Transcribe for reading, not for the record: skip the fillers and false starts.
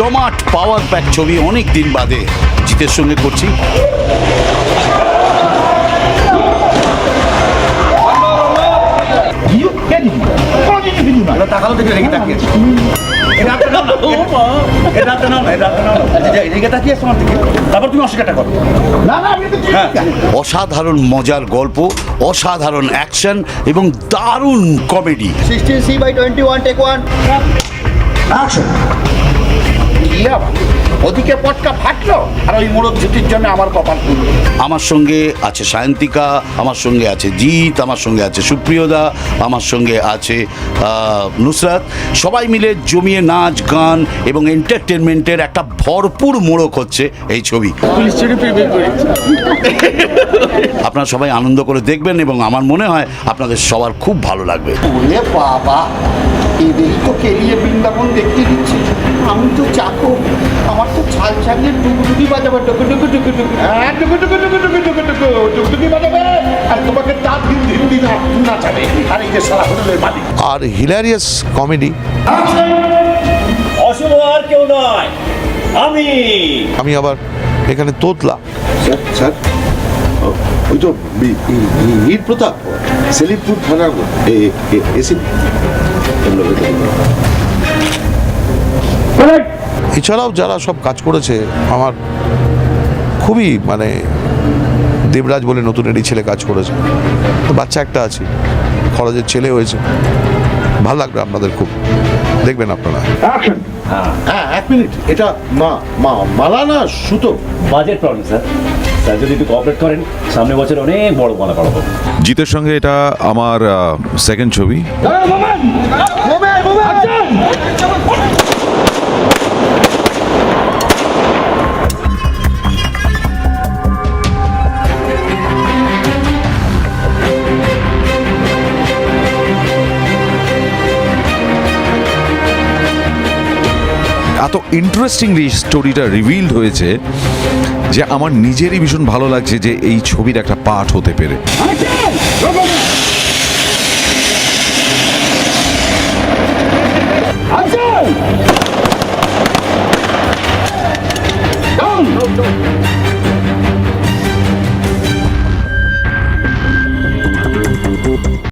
জমাট power pack ছবি অনেক দিন বাদে জিতের সঙ্গে করছি। অসাধারণ মজার গল্প, অসাধারণ অ্যাকশন এবং দারুণ কমেডি। 16C/21 take 1 action। ওদিকে পটকা ফাটলো আর ওই মোড়ক জুতির জন্য আমার কপাল খুললো। আমার সঙ্গে আছে সায়ন্তিকা, আমার সঙ্গে আছে জিৎ, আমার সঙ্গে আছে সুপ্রিয়দা, আমার সঙ্গে আছে নুসরাত। সবাই মিলে জমিয়ে নাচ গান এবং এন্টারটেনমেন্টের একটা ভরপুর মোড়ক হচ্ছে এই ছবি। আপনারা সবাই আনন্দ করে দেখবেন এবং আমার মনে হয় আপনাদের সবার খুব ভালো লাগবে। ওরে বাবা, এদেরই তো কেরিয়ে বৃন্দাবন দেখতে দিচ্ছে। আমি তো চাকর, আমার তো ছাল ছাড়িয়ে টুকুটুকি বাজাবে, টুকুটুকু টুকুটুকু, হ্যাঁ টুকুটুকু টুকুটুকু টুকুটুকু টুকুটুকি বাজাবে আর তোমাকে তার দিন দিন দিন নাচাবে। আর এই যে সারা হোটেলের মালিক আর হিলারিয়াস কমেডি। অশুভ আর কেউ নয়, আমি আবার এখানে তোতলা। স্যার ওই তো বীর প্রতাপ সেলিমপুর থানার এসিপি। এছাড়াও যারা সব কাজ করেছে আমার খুবই মানে দেবরাজ বলে নতুন একটি ছেলে কাজ করেছে, তো বাচ্চা একটা আছে, খরচের ছেলে হয়েছে। ভালো লাগবে আপনাদের খুব, দেখবেন আপনারা। হ্যাঁ 1 মিনিট, এটা মালা না সুতো? বাজেট প্রবলেম স্যার, স্যার যদি একটু কোঅপারেট করেন সামনে বছর অনেক বড় মালা করাবো। জিতের সঙ্গে এটা আমার সেকেন্ড ছবি। এত ইন্টারেস্টিংলি স্টোরিটা রিভিলড হয়েছে যে আমার নিজেরই ভীষণ ভালো লাগছে যে এই ছবির একটা পার্ট হতে পেরে।